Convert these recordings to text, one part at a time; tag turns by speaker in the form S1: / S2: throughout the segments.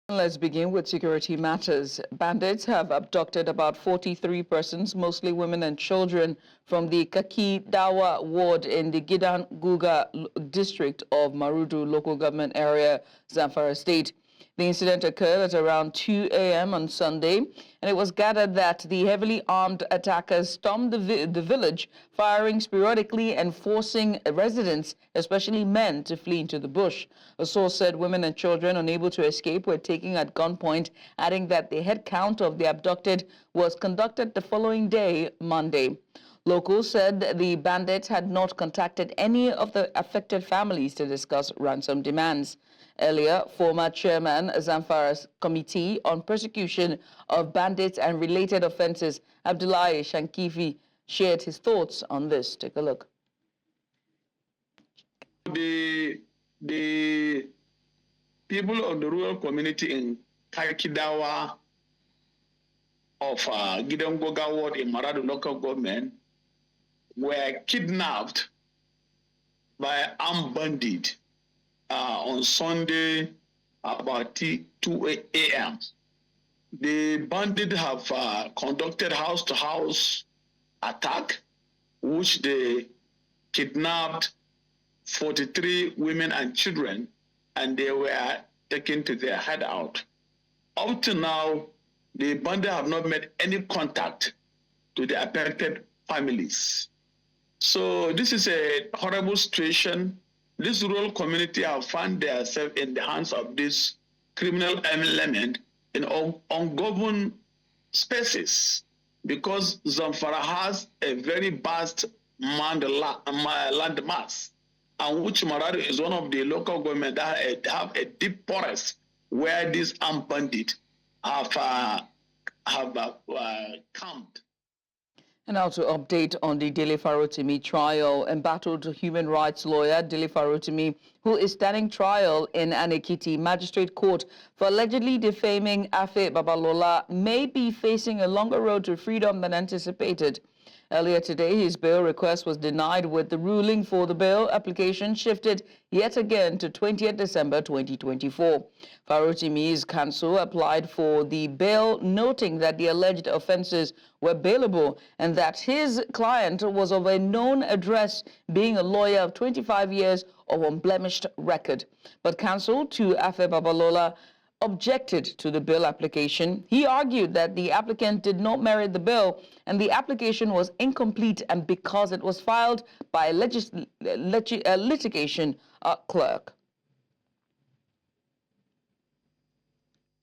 S1: Let's begin with security matters. Bandits have abducted about 43 persons, mostly women and children, from the Kakidawa ward in the Gidan district of Maradun Local Government Area, Zamfara State. The incident occurred at around 2 a.m. on Sunday, and it was gathered that the heavily armed attackers stormed the village, firing sporadically and forcing residents, especially men, to flee into the bush. A source said women and children unable to escape were taken at gunpoint, adding that the head count of the abducted was conducted the following day, Monday. Locals said the bandits had not contacted any of the affected families to discuss ransom demands. Earlier, former chairman Zamfara Committee on Persecution of Bandits and Related Offences, Abdullahi Shankifi, shared his thoughts on this. Take a look.
S2: The people of the rural community in Kakidawa of Gidan ward in Maradun Local Government were kidnapped by armed bandits on Sunday about 2 a.m. The bandits have conducted house-to-house attack, which they kidnapped 43 women and children, and they were taken to their hideout. Up to now, the bandits have not made any contact to the affected families. So this is a horrible situation. This rural community have found themselves in the hands of this criminal element in ungoverned spaces, because Zamfara has a very vast land mass, and which Maradun is one of the local government that have a deep forest where these armed bandits have camped.
S1: And now to update on the Dele Farotimi trial. Embattled human rights lawyer Dele Farotimi, who is standing trial in an Ekiti Magistrate Court for allegedly defaming Afe Babalola, may be facing a longer road to freedom than anticipated. Earlier today, his bail request was denied, with the ruling for the bail application shifted yet again to 20th December 2024. Farotimi's counsel applied for the bail, noting that the alleged offenses were bailable and that his client was of a known address, being a lawyer of 25 years of unblemished record. But counsel to Afe Babalola objected to the bail application. He argued that the applicant did not merit the bail and the application was incomplete, and because it was filed by a litigation clerk.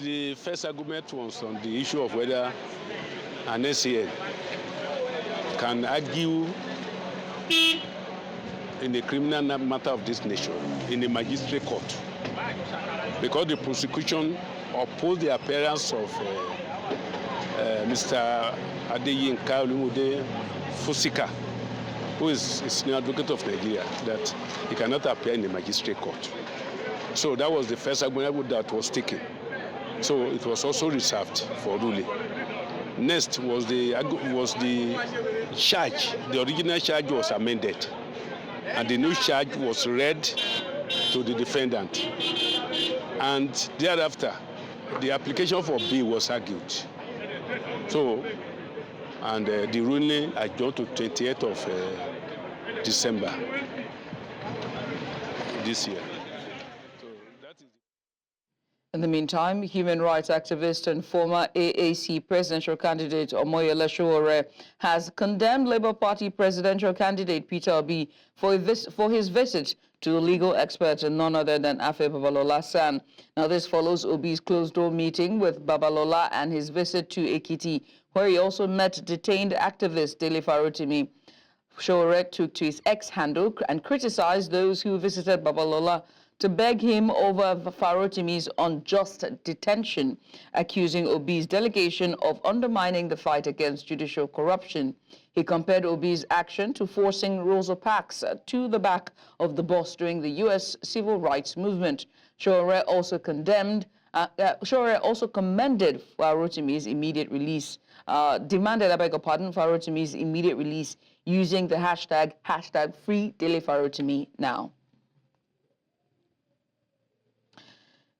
S3: The first argument was on the issue of whether an SAN can argue in the criminal matter of this nature in a magistrate court, because the prosecution opposed the appearance of Mr. Adeyinka Olumude Fusika, who is a senior advocate of Nigeria, that he cannot appear in the magistrate court. So that was the first argument that was taken. So it was also reserved for ruling. Next was the charge. The original charge was amended, and the new charge was read to the defendant. And thereafter, the application for bail was argued. So, and the ruling adjourned to 28th of December this year. So that is.
S1: In the meantime, human rights activist and former AAC presidential candidate Omoyele Sowore has condemned Labour Party presidential candidate Peter Obi for his visit to legal expert and none other than Afe Babalola San. Now, this follows Obi's closed-door meeting with Babalola and his visit to Ekiti, where he also met detained activist Dele Farotimi. Sowore took to his X handle and criticized those who visited Babalola to beg him over Farotimi's unjust detention, accusing Obi's delegation of undermining the fight against judicial corruption. He compared Obi's action to forcing Rosa Parks to the back of the bus during the U.S. civil rights movement. Sowore also commended Farotimi's immediate release, Farotimi's immediate release using the hashtag #FreeDeleFarotimi now.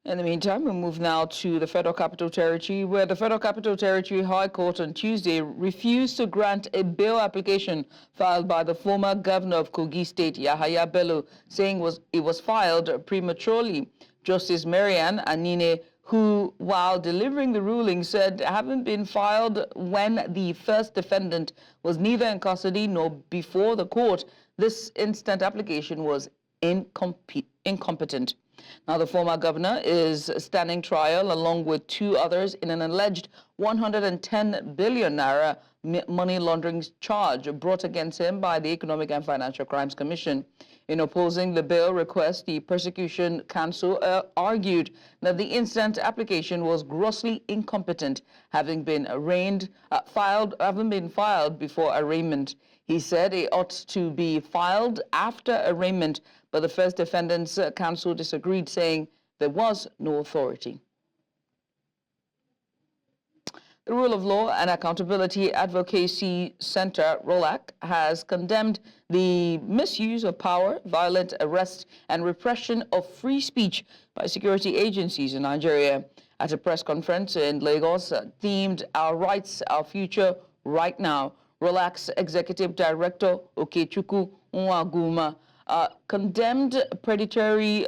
S1: In the meantime, we move now to the Federal Capital Territory, where the Federal Capital Territory High Court on Tuesday refused to grant a bail application filed by the former governor of Kogi State, Yahaya Bello, saying it was filed prematurely. Justice Marian Anine, who, while delivering the ruling, said having been filed when the first defendant was neither in custody nor before the court, this instant application was incompetent. Now, the former governor is standing trial along with two others in an alleged 110 billion naira money laundering charge brought against him by the Economic and Financial Crimes Commission. In opposing the bail request, the Prosecution Counsel argued that the instant application was grossly incompetent, having been filed before arraignment. He said it ought to be filed after arraignment, but the first defendant's counsel disagreed, saying there was no authority. The Rule of Law and Accountability Advocacy Center, ROLAC, has condemned the misuse of power, violent arrest, and repression of free speech by security agencies in Nigeria. At a press conference in Lagos themed Our Rights, Our Future, Right Now, ROLAC's Executive Director, Okechukwu Nwaguma, condemned predatory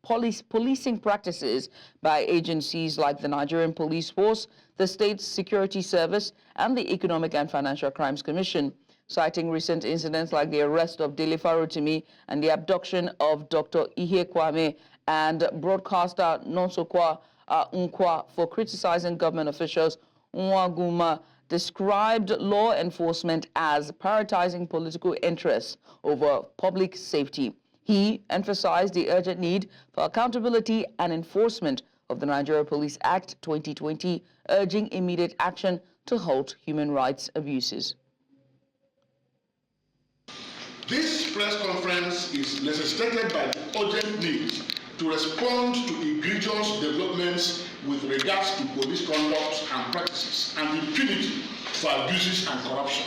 S1: policing practices by agencies like the Nigerian Police Force, the State Security Service, and the Economic and Financial Crimes Commission, citing recent incidents like the arrest of Dele Farotimi and the abduction of Dr. Ihe Kwame and broadcaster Nonsokwa Nkwa for criticizing government officials. Nwaguma described law enforcement as prioritizing political interests over public safety. He emphasized the urgent need for accountability and enforcement of the Nigeria Police Act 2020, urging immediate action to halt human rights abuses.
S4: This press conference is necessitated by the urgent need to respond to egregious developments with regards to police conduct and practices and impunity for abuses and corruption.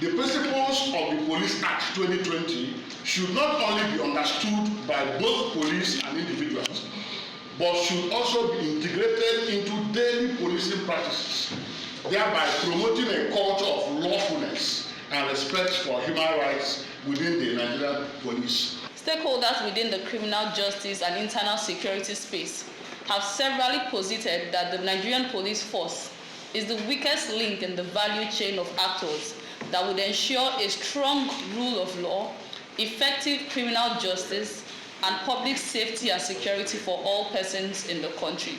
S4: The principles of the Police Act 2020 should not only be understood by both police and individuals, but should also be integrated into daily policing practices, thereby promoting a culture of lawfulness and respect for human rights within the Nigerian police.
S5: Stakeholders within the criminal justice and internal security space have severally posited that the Nigerian police force is the weakest link in the value chain of actors that would ensure a strong rule of law, effective criminal justice, and public safety and security for all persons in the country.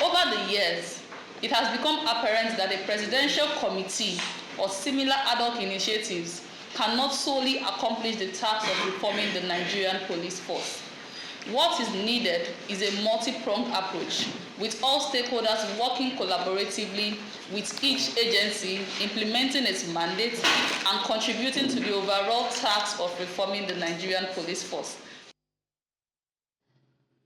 S5: Over the years, it has become apparent that a presidential committee or similar ad hoc initiatives cannot solely accomplish the task of reforming the Nigerian police force. What is needed is a multi-pronged approach, with all stakeholders working collaboratively with each agency implementing its mandate and contributing to the overall task of reforming the Nigerian police force.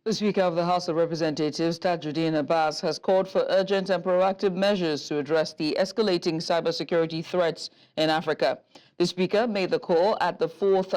S1: The Speaker of the House of Representatives, Tajuddin Abbas, has called for urgent and proactive measures to address the escalating cybersecurity threats in Africa. The Speaker made the call at the fourth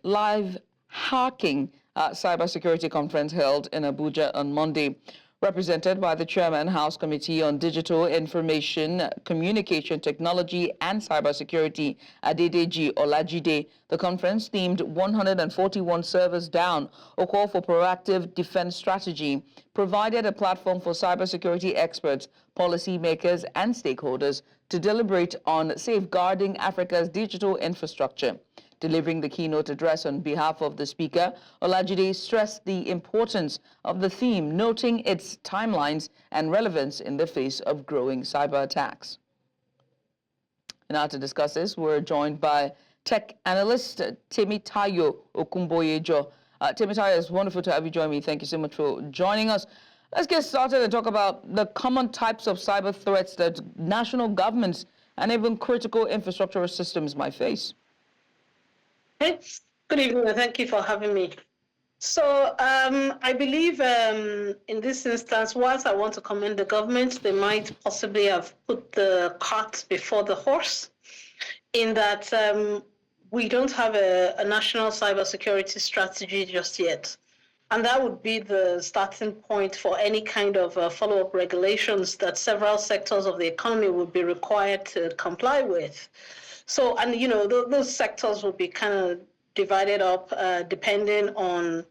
S1: live hacking cybersecurity conference held in Abuja on Monday. Represented by the Chairman, House Committee on Digital Information, Communication Technology and Cybersecurity, Adedeji Olajide, the conference themed 141 servers down, a call for proactive defense strategy, provided a platform for cybersecurity experts, policymakers and stakeholders to deliberate on safeguarding Africa's digital infrastructure. Delivering the keynote address on behalf of the Speaker, Olajide stressed the importance of the theme, noting its timelines and relevance in the face of growing cyber attacks. Now to discuss this, we're joined by tech analyst Temitayo Okumboyejo. Temitayo, it's wonderful to have you join me. Thank you so much for joining us. Let's get started and talk about the common types of cyber threats that national governments and even critical infrastructure systems might face.
S6: Good evening, and thank you for having me. So I believe in this instance, whilst I want to commend the government, they might possibly have put the cart before the horse, in that we don't have a national cybersecurity strategy just yet. And that would be the starting point for any kind of follow-up regulations that several sectors of the economy would be required to comply with. So, and those sectors will be kind of divided up depending on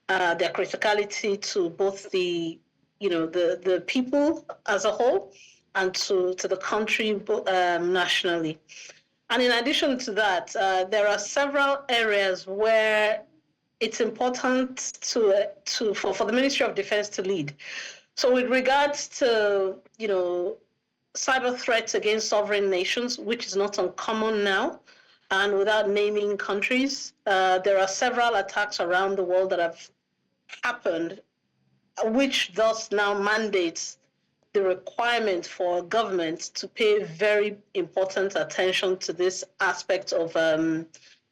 S6: their criticality to both the people as a whole and to the country nationally. And in addition to that, there are several areas where it's important for the Ministry of Defense to lead. So with regards to, cyber threats against sovereign nations, which is not uncommon now, and without naming countries, there are several attacks around the world that have happened, which thus now mandates the requirement for governments to pay very important attention to this aspect of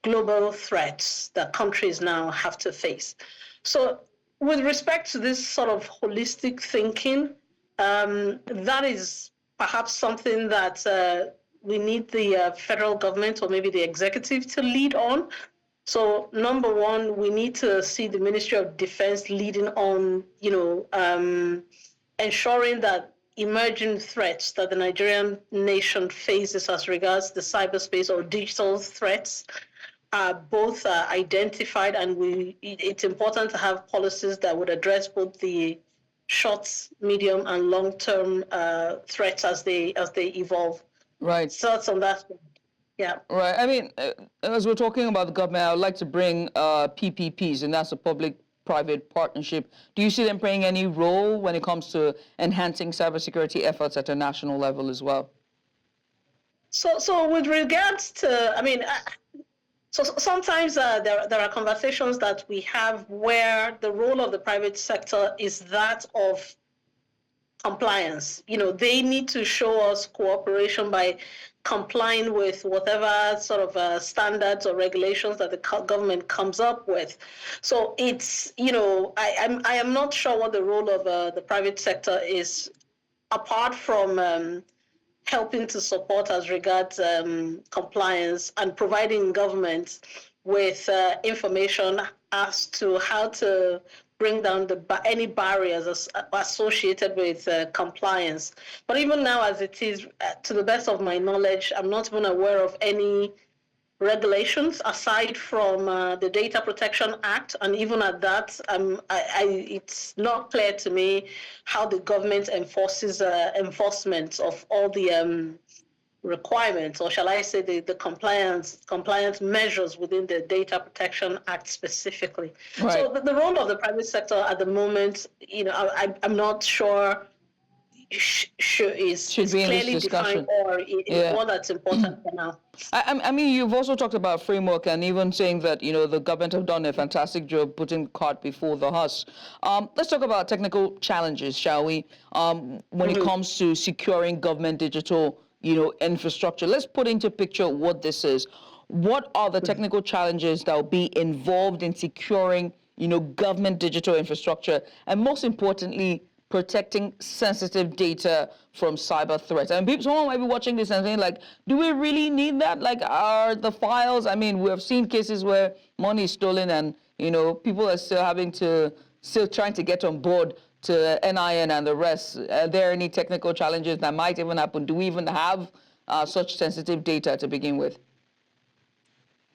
S6: global threats that countries now have to face. So with respect to this sort of holistic thinking, that is perhaps something that we need the federal government or maybe the executive to lead on. So number one, we need to see the Ministry of Defense leading on, ensuring that emerging threats that the Nigerian nation faces as regards the cyberspace or digital threats are both identified, and it's important to have policies that would address both the short, medium, and long-term threats as they evolve.
S1: Right.
S6: So that's on that. Yeah.
S1: Right. I mean, as we're talking about the government, I would like to bring PPPs, and that's a public-private partnership. Do you see them playing any role when it comes to enhancing cybersecurity efforts at a national level as well?
S6: So with regards to, so sometimes there are conversations that we have where the role of the private sector is that of compliance. They need to show us cooperation by complying with whatever sort of standards or regulations that the government comes up with. So it's, I am not sure what the role of the private sector is, apart from helping to support as regards compliance and providing governments with information as to how to bring down any barriers associated with compliance. But even now, as it is, to the best of my knowledge, I'm not even aware of any regulations aside from the Data Protection Act, and even at that, it's not clear to me how the government enforces enforcement of all the requirements, or shall I say the compliance measures within the Data Protection Act specifically. Right. So the role of the private sector at the moment, I'm not sure is clearly defined or is one that's important for now.
S1: I mean, you've also talked about framework and even saying that, the government have done a fantastic job putting the cart before the horse. Let's talk about technical challenges, shall we? When it comes to securing government digital, infrastructure. Let's put into picture what this is. What are the technical challenges that will be involved in securing, government digital infrastructure, and most importantly, protecting sensitive data from cyber threats? And someone might be watching this and saying, do we really need that? Are the files, we have seen cases where money is stolen and, people are still trying to get on board to NIN and the rest. Are there any technical challenges that might even happen? Do we even have such sensitive data to begin with?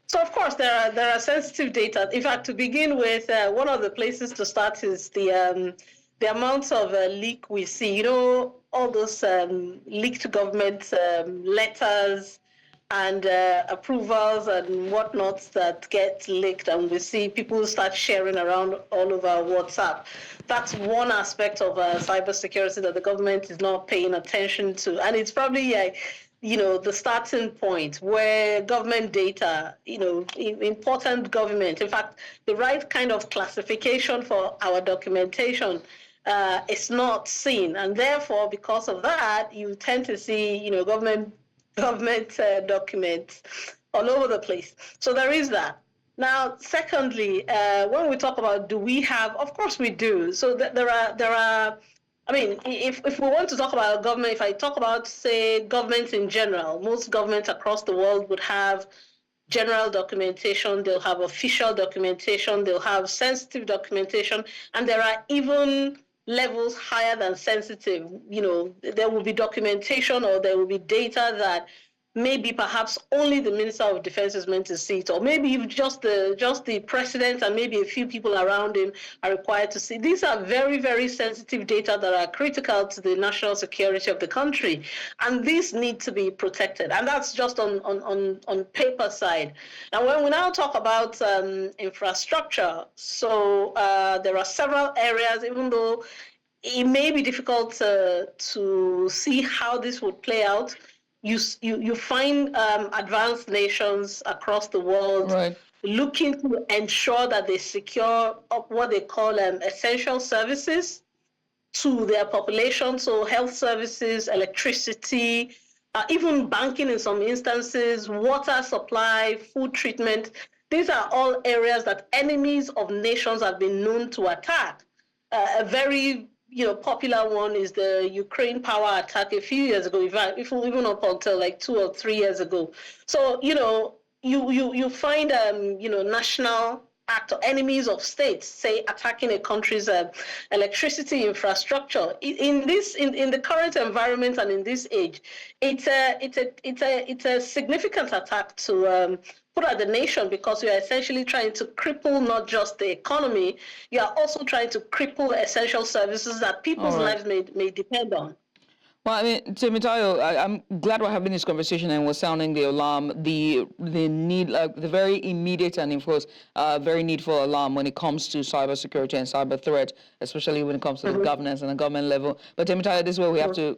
S6: So of course there are sensitive data. In fact, to begin with, one of the places to start is the amount of leak we see. All those leaked government letters and approvals and whatnot that get leaked, and we see people start sharing around all over WhatsApp. That's one aspect of cybersecurity that the government is not paying attention to, and it's probably the starting point where government data, important government, in fact, the right kind of classification for our documentation is not seen, and therefore, because of that, you tend to see, government documents all over the place. So there is that. Now, secondly, when we talk about do we have, of course we do. So there are. If we want to talk about government, if I talk about, say, governments in general, most governments across the world would have general documentation, they'll have official documentation, they'll have sensitive documentation, and there are even levels higher than sensitive. You know, there will be documentation or there will be data that maybe perhaps only the Minister of Defense is meant to see it, or maybe just the president and maybe a few people around him are required to see. These are very, very sensitive data that are critical to the national security of the country, and these need to be protected. And that's just on paper side. And when we now talk about infrastructure, so there are several areas, even though it may be difficult to see how this would play out. You find advanced nations across the world looking to ensure that they secure what they call essential services to their population, so health services, electricity, even banking in some instances, water supply, food treatment. These are all areas that enemies of nations have been known to attack. A very popular one is the Ukraine power attack a few years ago, even up until like 2 or 3 years ago. So, you find, national actor, enemies of states, say, attacking a country's electricity infrastructure. In the current environment and in this age, it's a significant attack to put at the nation, because you are essentially trying to cripple not just the economy, you are also trying to cripple essential services that people's lives may depend on.
S1: Well, I mean, Temitayo, I'm glad we're having this conversation and we're sounding the alarm, the need, the very immediate and, of course, very needful alarm when it comes to cybersecurity and cyber threat, especially when it comes to the governance and the government level. But Temitayo, this is where we have to,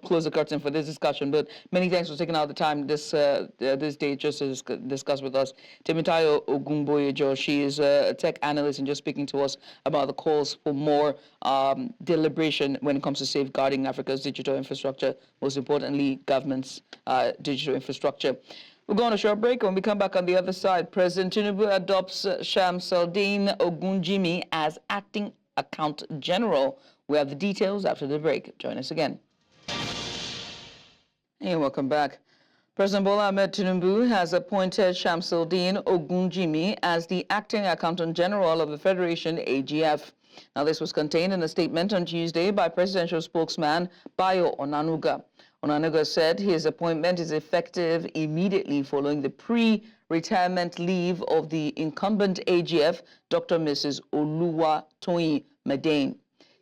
S1: close the curtain for this discussion. But many thanks for taking out the time this day just to discuss with us. Temitayo Ogumboyejo, she is a tech analyst and just speaking to us about the calls for more deliberation when it comes to safeguarding Africa's digital infrastructure, most importantly, government's digital infrastructure. We'll go on a short break. When we come back on the other side, President Tinubu adopts Shamsuddin Ogunjimi as acting accountant general. We have the details after the break. Join us again. And welcome back. President Bola Tinubu has appointed Shamsuddin Ogunjimi as the acting accountant general of the Federation AGF. Now, this was contained in a statement on Tuesday by presidential spokesman Bayo Onanuga. Onanuga said his appointment is effective immediately following the pre-retirement leave of the incumbent AGF, Dr. Mrs. Oluwatoyin Medane.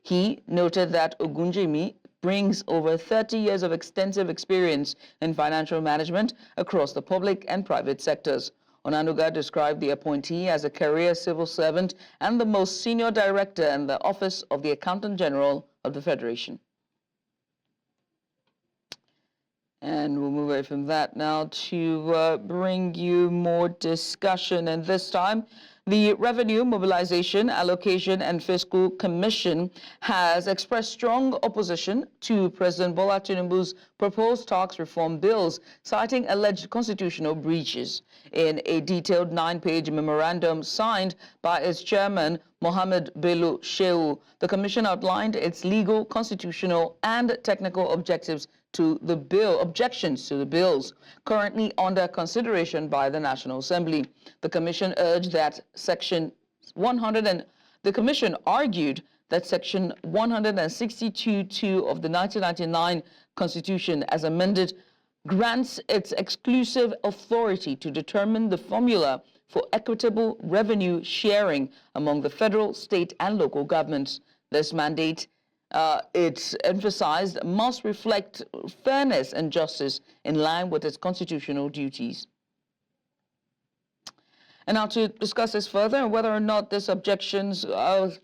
S1: He noted that Ogunjimi brings over 30 years of extensive experience in financial management across the public and private sectors. Onanuga described the appointee as a career civil servant and the most senior director in the Office of the Accountant General of the Federation. And we'll move away from that now to bring you more discussion. And this time, the Revenue Mobilisation, Allocation and Fiscal Commission has expressed strong opposition to President Bola Tinubu's proposed tax reform bills, citing alleged constitutional breaches. In a detailed 9-page memorandum signed by its chairman, Mohammed Bello, the commission outlined its legal, constitutional, and technical objectives to the objections to the bills currently under consideration by the National Assembly. The commission urged that the commission argued that Section 162(2) of the 1999 Constitution, as amended, grants its exclusive authority to determine the formula for equitable revenue sharing among the federal, state, and local governments. This mandate, it's emphasized, must reflect fairness and justice in line with its constitutional duties. And now to discuss this further and whether or not these objections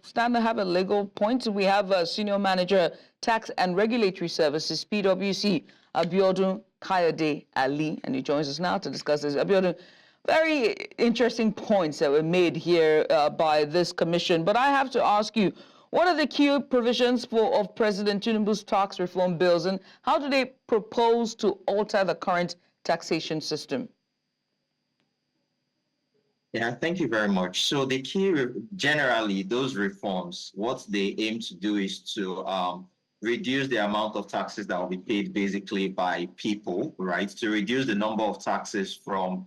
S1: stand to have a legal point, we have Senior Manager, Tax and Regulatory Services, PwC, Abiodun Kayode Ali, and he joins us now to discuss this. Abiodun, very interesting points that were made here by this commission, but I have to ask you, what are the key provisions of President Tinubu's tax reform bills, and how do they propose to alter the current taxation system?
S7: Yeah, thank you very much. So the key, generally, those reforms, what they aim to do is to reduce the amount of taxes that will be paid basically by people, right? To reduce the number of taxes from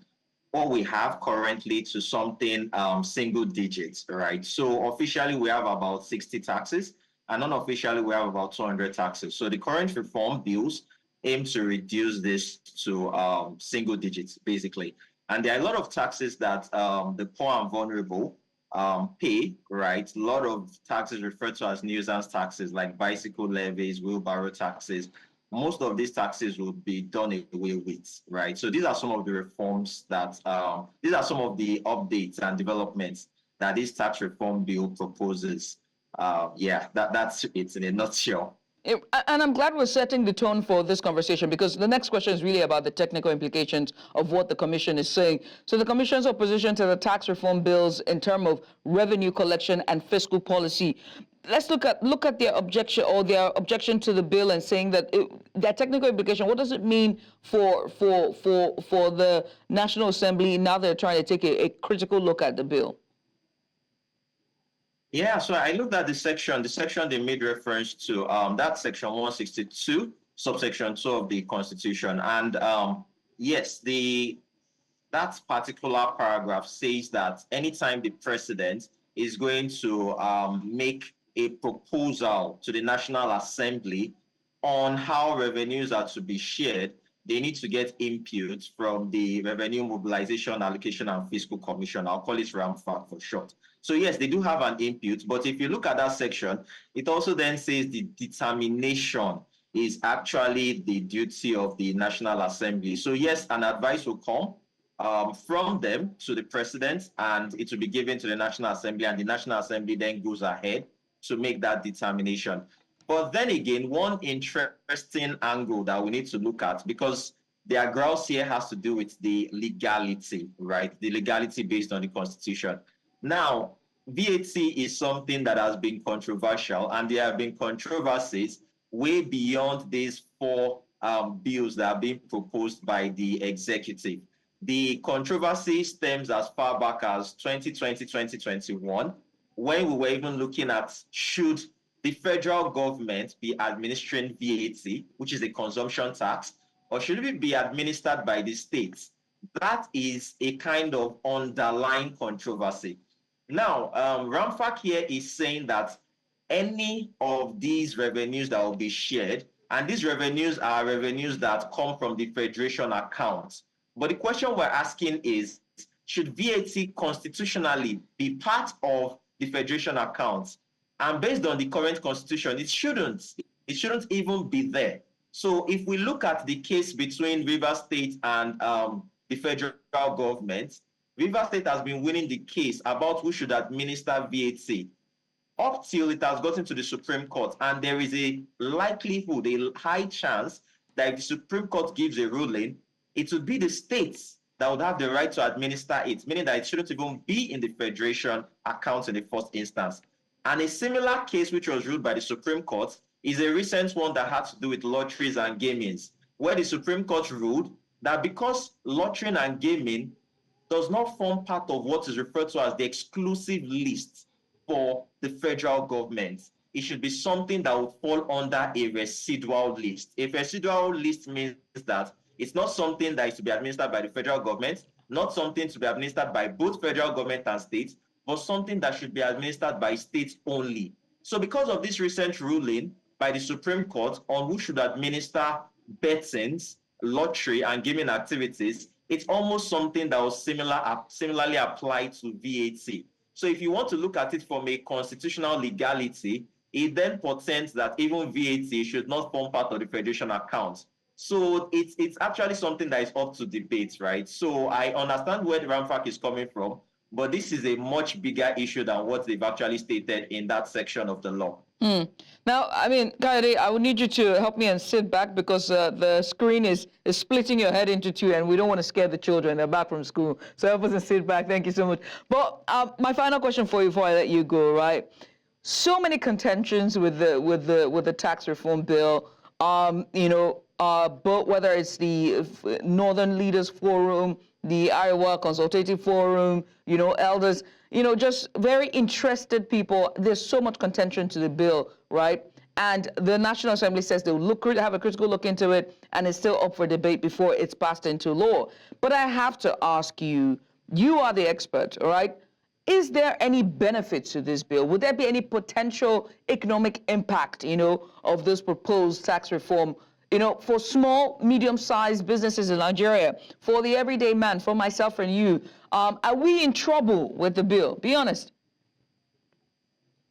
S7: what we have currently to something single digits, right? So officially we have about 60 taxes, and unofficially we have about 200 taxes. So the current reform bills aim to reduce this to single digits, basically. And there are a lot of taxes that the poor and vulnerable pay, right? A lot of taxes referred to as nuisance taxes, like bicycle levies, wheelbarrow taxes. Most of these taxes will be done away with, right? So these are some of the reforms that, these are some of the updates and developments that this tax reform bill proposes. Yeah, that's it in a nutshell.
S1: And I'm glad we're setting the tone for this conversation, because the next question is really about the technical implications of what the Commission is saying. So the Commission's opposition to the tax reform bills in terms of revenue collection and fiscal policy. Let's look at their objection, or their objection to the bill, and saying that that technical implication. What does it mean for the National Assembly now they're trying to take a critical look at the bill?
S7: Yeah, so I looked at the section they made reference to, that section 162, subsection 2 of the Constitution. And yes, that particular paragraph says that anytime the president is going to make a proposal to the National Assembly on how revenues are to be shared, they need to get input from the Revenue Mobilisation, Allocation and Fiscal Commission. I'll call it RAMFAC for short. So yes, they do have an input, but if you look at that section, it also then says the determination is actually the duty of the National Assembly. So yes, an advice will come from them to the president, and it will be given to the National Assembly, and the National Assembly then goes ahead to make that determination. But then again, one interesting angle that we need to look at, because their grouse here has to do with the legality, right? The legality based on the Constitution. Now, VAT is something that has been controversial, and there have been controversies way beyond these 4 bills that are being proposed by the executive. The controversy stems as far back as 2020, 2021, when we were even looking at should the federal government be administering VAT, which is a consumption tax, or should it be administered by the states? That is a kind of underlying controversy. Now, RAMFAC here is saying that any of these revenues that will be shared, and these revenues are revenues that come from the federation account. But the question we're asking is, should VAT constitutionally be part of the federation account? And based on the current constitution, it shouldn't. It shouldn't even be there. So if we look at the case between Rivers State and the federal government, Rivers State has been winning the case about who should administer VAT up till it has gotten to the Supreme Court. And there is a likelihood, a high chance that if the Supreme Court gives a ruling, it would be the states that would have the right to administer it, meaning that it shouldn't even be in the federation account in the first instance. And a similar case which was ruled by the Supreme Court is a recent one that had to do with lotteries and gamings, where the Supreme Court ruled that because lottery and gaming does not form part of what is referred to as the exclusive list for the federal government, it should be something that would fall under a residual list. A residual list means that it's not something that is to be administered by the federal government, not something to be administered by both federal government and states, but something that should be administered by states only. So because of this recent ruling by the Supreme Court on who should administer bettings, lottery, and gaming activities, it's almost something that was similarly applied to VAT. So if you want to look at it from a constitutional legality, it then portends that even VAT should not form part of the federation account. So it's actually something that is up to debate, right? So I understand where the RAMFAC is coming from, but this is a much bigger issue than what they've actually stated in that section of the law.
S1: Now, I mean, Kayode, I would need you to help me and sit back, because the screen is splitting your head into 2, and we don't want to scare the children. They're back from school. So help us and sit back. Thank you so much. But my final question for you before I let you go, right? So many contentions with the tax reform bill. But whether it's the Northern Leaders Forum, the Iowa Consultative Forum, elders, just very interested people. There's so much contention to the bill, right? And the National Assembly says they'll have a critical look into it, and it's still up for debate before it's passed into law. But I have to ask you, you are the expert, all right? Is there any benefit to this bill? Would there be any potential economic impact, of this proposed tax reform, for small, medium-sized businesses in Nigeria, for the everyday man, for myself and you? Are we in trouble with the bill? Be honest.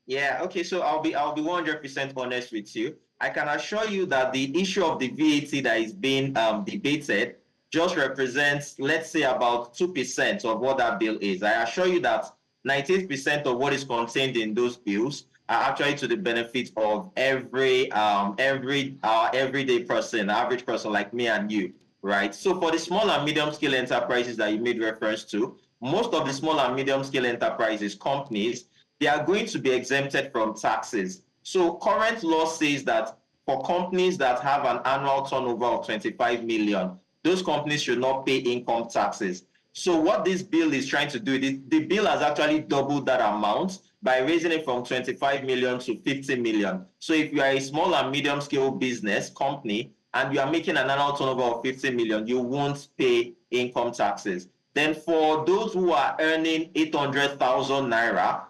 S7: Yeah, okay, so I'll be 100% honest with you. I can assure you that the issue of the VAT that is being debated just represents, let's say, about 2% of what that bill is. I assure you that 98% of what is contained in those bills are actually to the benefit of every everyday person, average person like me and you, right? So for the small and medium scale enterprises that you made reference to, most of the small and medium scale enterprises, companies, they are going to be exempted from taxes. So current law says that for companies that have an annual turnover of 25 million, those companies should not pay income taxes. So what this bill is trying to do, the bill has actually doubled that amount by raising it from 25 million to 50 million. So if you are a small and medium scale business company and you are making an annual turnover of 50 million, you won't pay income taxes. Then for those who are earning 800,000 naira,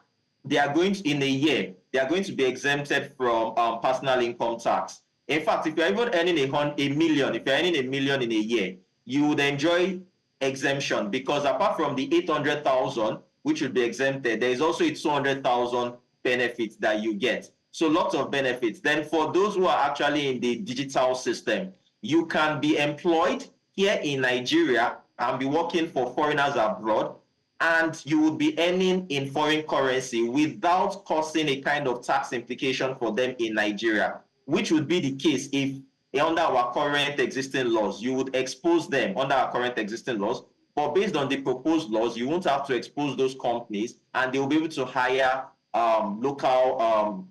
S7: they are going to, in a year, they are going to be exempted from personal income tax. In fact, if you're even earning if you're earning a million in a year, you would enjoy exemption, because apart from the 800,000, which would be exempted, there is also a 200,000 benefits that you get. So lots of benefits. Then for those who are actually in the digital system, you can be employed here in Nigeria and be working for foreigners abroad, and you would be earning in foreign currency without causing a kind of tax implication for them in Nigeria, which would be the case if under our current existing laws, you would expose them under our current existing laws. But based on the proposed laws, you won't have to expose those companies, and they will be able to hire local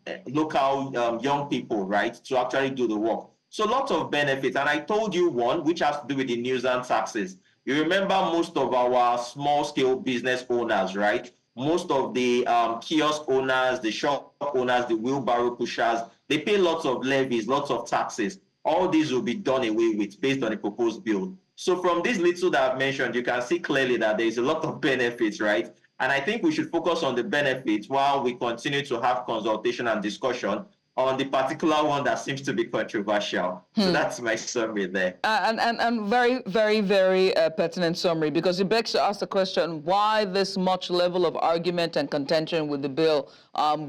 S7: young people, right, to actually do the work. So lots of benefits. And I told you one, which has to do with the nuisance taxes. You remember most of our small-scale business owners, right? Most of the kiosk owners, the shop owners, the wheelbarrow pushers, they pay lots of levies, lots of taxes. All these will be done away with based on the proposed bill. So from this little that I've mentioned, you can see clearly that there is a lot of benefits, right? And I think we should focus on the benefits while we continue to have consultation and discussion on the particular one that seems to be controversial. So that's my summary there.
S1: And very, very, very pertinent summary, because it begs to ask the question, why this much level of argument and contention with the bill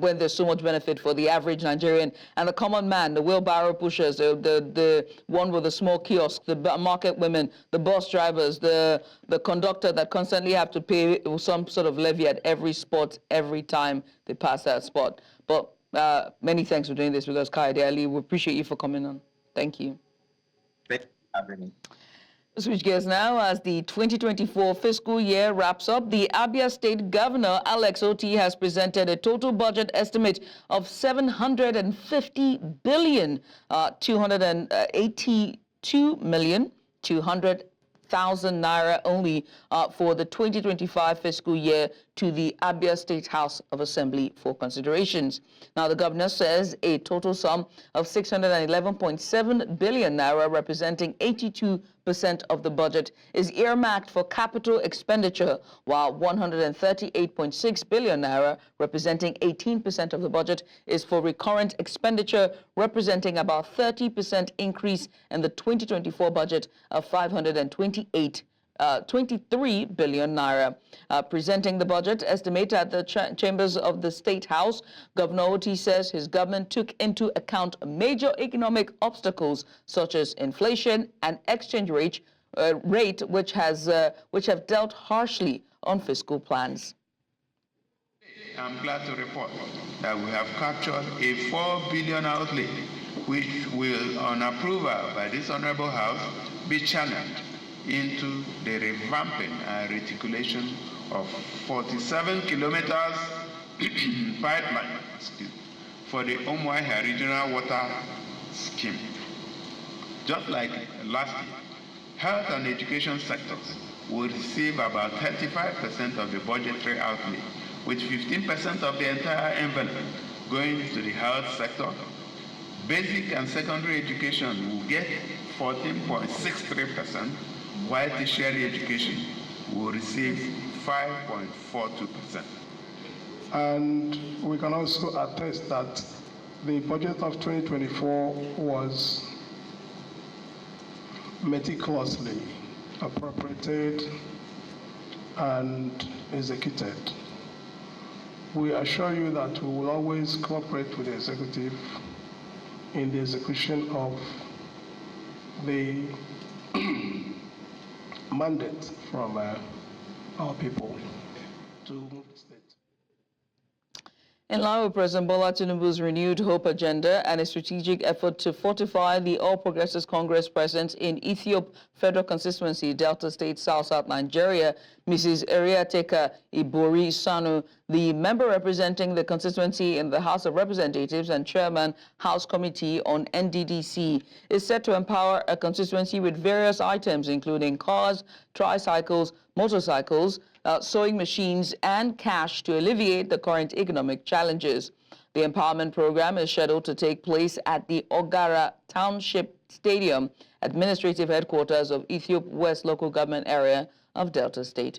S1: when there's so much benefit for the average Nigerian and the common man, the wheelbarrow pushers, the one with the small kiosk, the market women, the bus drivers, the conductor that constantly have to pay some sort of levy at every spot every time they pass that spot. But many thanks for doing this with us, Kakidawa. We appreciate you for coming on. Thank you.
S7: Thank you for having me.
S1: Switch gears now. As the 2024 fiscal year wraps up, the Abia State Governor, Alex Oti, has presented a total budget estimate of 750 billion, 282,200,000 naira only for the 2025 fiscal year to the Abia State House of Assembly for considerations. Now, the governor says a total sum of 611.7 billion naira, representing 82% of the budget, is earmarked for capital expenditure, while 138.6 billion naira, representing 18% of the budget, is for recurrent expenditure, representing about 30% increase in the 2024 budget of 23 billion naira. Presenting the budget estimate at the chambers of the State House, Governor Oti says his government took into account major economic obstacles such as inflation and exchange rate, which have dealt harshly on fiscal plans.
S8: I'm glad to report that we have captured a 4 billion outlay, which will, on approval by this honorable House, be channeled into the revamping and reticulation of 47 kilometers pipeline for the Umuahia Regional Water Scheme. Just like last year, health and education sectors will receive about 35% of the budgetary outlay, with 15% of the entire envelope going to the health sector. Basic and secondary education will get 14.63%, while tertiary education will receive 5.42%.
S9: And we can also attest that the budget of 2024 was meticulously appropriated and executed. We assure you that we will always cooperate with the executive in the execution of the mandate from our people to move the state.
S1: In line with President Bola Tinubu's renewed hope agenda and a strategic effort to fortify the All Progressives Congress presence in Ethiop Federal Constituency, Delta State, South Nigeria, Mrs. Eriateka Ibori Sanu, the member representing the constituency in the House of Representatives and chairman House Committee on NDDC, is set to empower a constituency with various items, including cars, tricycles, motorcycles, sewing machines, and cash to alleviate the current economic challenges. The empowerment program is scheduled to take place at the Ogara Township Stadium, administrative headquarters of Ethiop West Local Government Area of Delta State.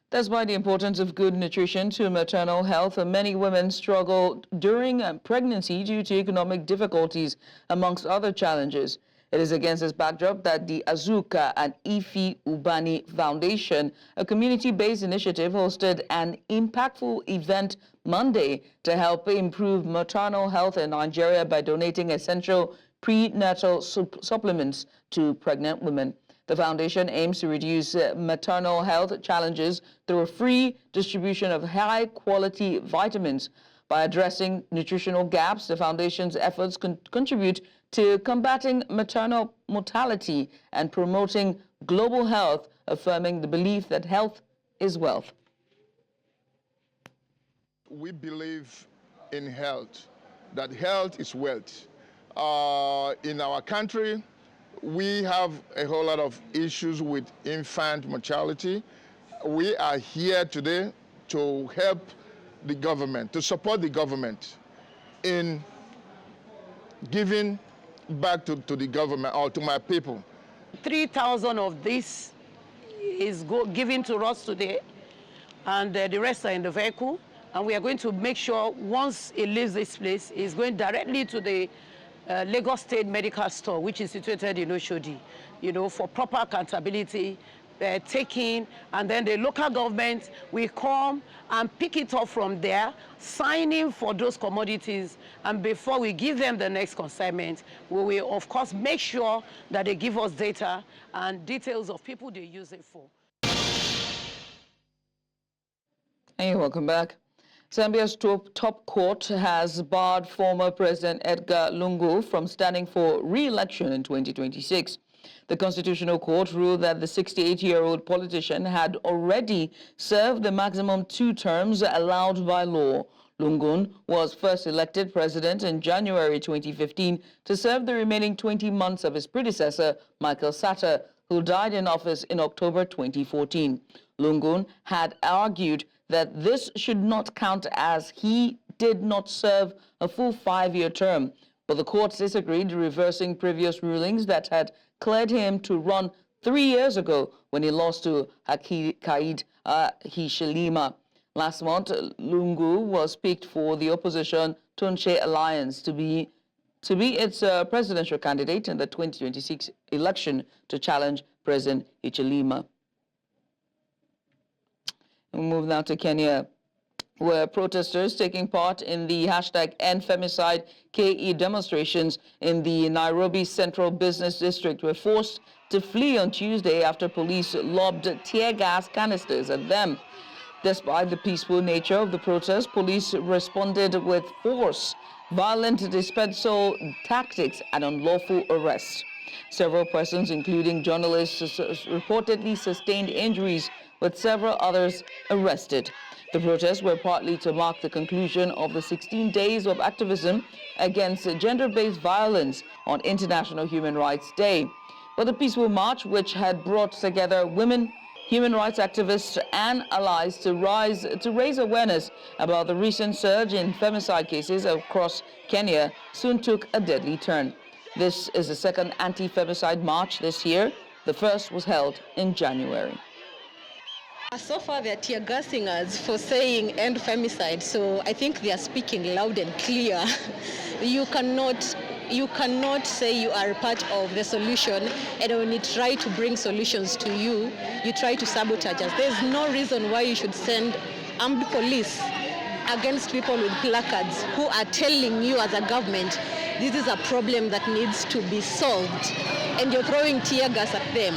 S1: Despite the importance of good nutrition to maternal health, many women struggle during pregnancy due to economic difficulties, amongst other challenges. It is against this backdrop that the Azuka and Ifi Ubani Foundation, a community-based initiative, hosted an impactful event Monday to help improve maternal health in Nigeria by donating essential prenatal supplements to pregnant women. The foundation aims to reduce maternal health challenges through a free distribution of high-quality vitamins. By addressing nutritional gaps, the foundation's efforts contribute to combating maternal mortality and promoting global health, affirming the belief that health is wealth.
S10: We believe in health, that health is wealth. In our country, we have a whole lot of issues with infant mortality. We are here today to help the government, to support the government in giving back to the government or to my people.
S11: 3,000 of this is given to us today, and the rest are in the vehicle. And we are going to make sure once it leaves this place, it's going directly to the Lagos State Medical Store, which is situated in Oshodi, for proper accountability, taking, and then the local government will come and pick it up from there, signing for those commodities, and before we give them the next consignment, we will, of course, make sure that they give us data and details of people they use it for.
S1: And you're welcome back. Zambia's top court has barred former President Edgar Lungu from standing for re-election in 2026. The Constitutional Court ruled that the 68-year-old politician had already served the maximum 2 terms allowed by law. Lungu was first elected president in January 2015 to serve the remaining 20 months of his predecessor, Michael Sata, who died in office in October 2014. Lungu had argued that this should not count as he did not serve a full 5-year term, but the courts disagreed, reversing previous rulings that had cleared him to run 3 years ago when he lost to Kakidawa Hichilema. Last month, Lungu was picked for the opposition Tunshe Alliance to be its presidential candidate in the 2026 election to challenge President Hichilema. We move now to Kenya, where protesters taking part in the #EndFemicide KE demonstrations in the Nairobi Central Business District were forced to flee on Tuesday after police lobbed tear gas canisters at them. Despite the peaceful nature of the protest, police responded with force, violent dispersal tactics, and unlawful arrests. Several persons, including journalists, reportedly sustained injuries with several others arrested. The protests were partly to mark the conclusion of the 16 days of activism against gender-based violence on International Human Rights Day. But the peaceful march, which had brought together women, human rights activists and allies to raise awareness about the recent surge in femicide cases across Kenya, soon took a deadly turn. This is the second anti-femicide march this year. The first was held in January.
S12: So far, they're tear gassing us for saying end femicide, so I think they are speaking loud and clear. You cannot say you are part of the solution, and when you try to bring solutions to you, you try to sabotage us. There's no reason why you should send armed police against people with placards who are telling you as a government, this is a problem that needs to be solved, and you're throwing tear gas at them.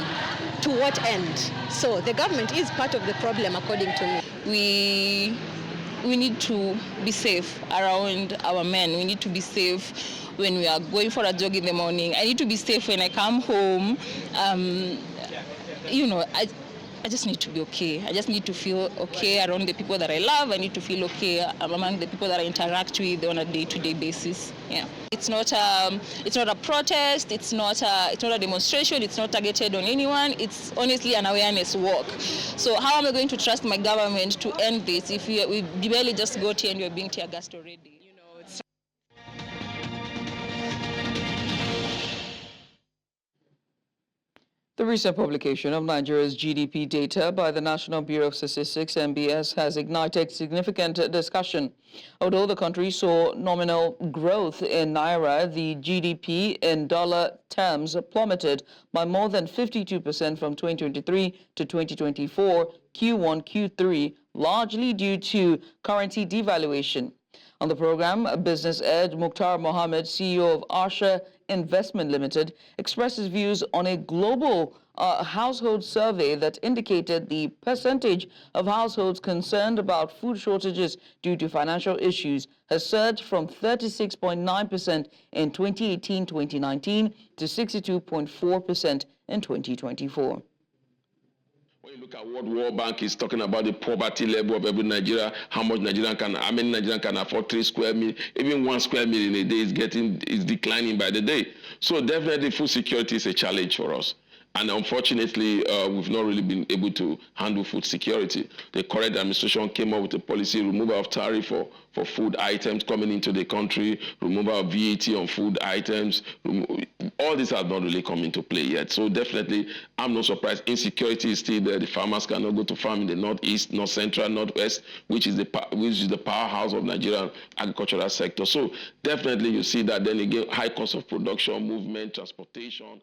S12: To what end? So the government is part of the problem, according to me.
S5: We need to be safe around our men. We need to be safe when we are going for a jog in the morning. I need to be safe when I come home. I just need to be okay. I just need to feel okay around the people that I love. I need to feel okay among the people that I interact with on a day-to-day basis. Yeah, it's not a protest. It's not a demonstration. It's not targeted on anyone. It's honestly an awareness walk. So how am I going to trust my government to end this if we barely just got here and we're being tear gassed already?
S1: The recent publication of Nigeria's GDP data by the National Bureau of Statistics, NBS, has ignited significant discussion. Although the country saw nominal growth in Naira, the GDP in dollar terms plummeted by more than 52% from 2023 to 2024, Q1, Q3, largely due to currency devaluation. On the program, Business Ed Mukhtar Mohammed, CEO of Arsha Investment Limited, expressed his views on a global household survey that indicated the percentage of households concerned about food shortages due to financial issues has surged from 36.9% in 2018-2019 to 62.4% in 2024.
S3: When you look at what World Bank is talking about, the poverty level of every Nigeria, how many Nigerians can afford 3 square meals, even 1 square meal in a day is declining by the day. So definitely food security is a challenge for us. And unfortunately, we've not really been able to handle food security. The current administration came up with a policy, removal of tariff for food items coming into the country, removal of VAT on food items. All these have not really come into play yet. So definitely, I'm not surprised. Insecurity is still there. The farmers cannot go to farm in the northeast, north central, northwest, which is the powerhouse of Nigerian agricultural sector. So definitely, you see that. Then again, high cost of production, movement, transportation.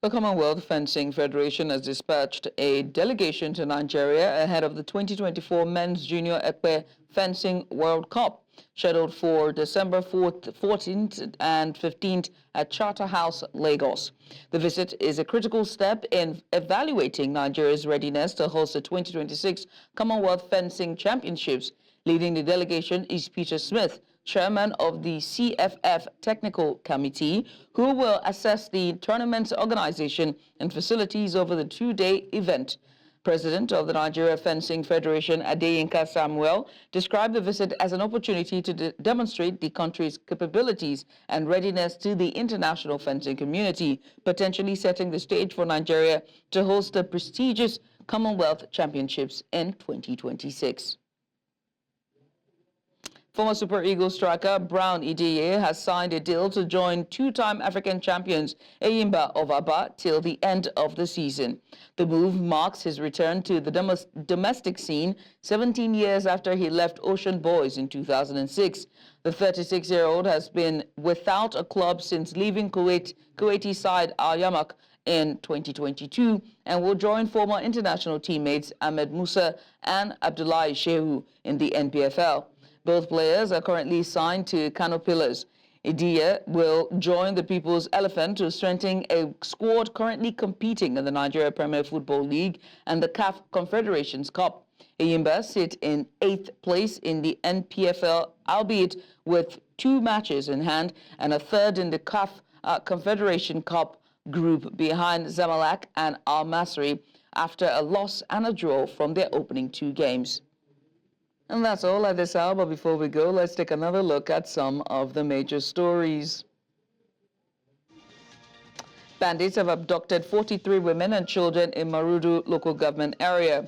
S1: The Commonwealth Fencing Federation has dispatched a delegation to Nigeria ahead of the 2024 Men's Junior Ekpe Fencing World Cup, scheduled for December 14th and 15th at Charterhouse, Lagos. The visit is a critical step in evaluating Nigeria's readiness to host the 2026 Commonwealth Fencing Championships. Leading the delegation is Peter Smith, chairman of the CFF Technical Committee, who will assess the tournament's organization and facilities over the 2-day event. President of the Nigeria Fencing Federation, Adeyinka Samuel, described the visit as an opportunity to demonstrate the country's capabilities and readiness to the international fencing community, potentially setting the stage for Nigeria to host the prestigious Commonwealth Championships in 2026. Former Super Eagles striker Brown Ideye has signed a deal to join 2-time African champions Eyimba of Aba till the end of the season. The move marks his return to the domestic scene 17 years after he left Ocean Boys in 2006. The 36-year-old has been without a club since leaving Kuwaiti side Al Yamak in 2022 and will join former international teammates Ahmed Musa and Abdullahi Shehu in the NPFL. Both players are currently signed to Kano Pillars. Ideye will join the People's Elephant to strengthen a squad currently competing in the Nigeria Premier Football League and the CAF Confederations Cup. Eyimba sit in 8th place in the NPFL, albeit with 2 matches in hand, and a 3rd in the CAF Confederation Cup group behind Zamalek and Al Masry after a loss and a draw from their opening 2 games. And that's all at this hour, but before we go, let's take another look at some of the major stories. Bandits have abducted 43 women and children in Maradun Local Government Area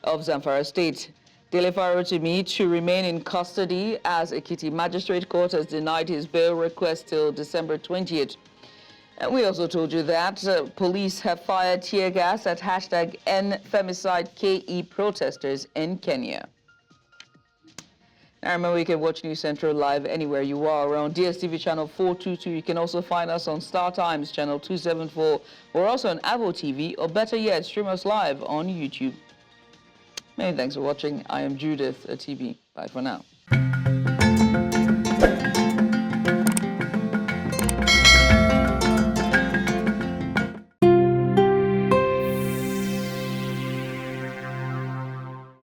S1: of Zamfara State. Dele Farotimi to remain in custody as Ekiti Magistrate Court has denied his bail request till December 20th. And we also told you that police have fired tear gas at #Femicide KE protesters in Kenya. Now remember, you can watch News Central live anywhere you are. We're on DSTV channel 422. You can also find us on Star Times channel 274. We're also on Avo TV, or better yet, stream us live on YouTube. Many thanks for watching. I am Judith, TV. Bye for now.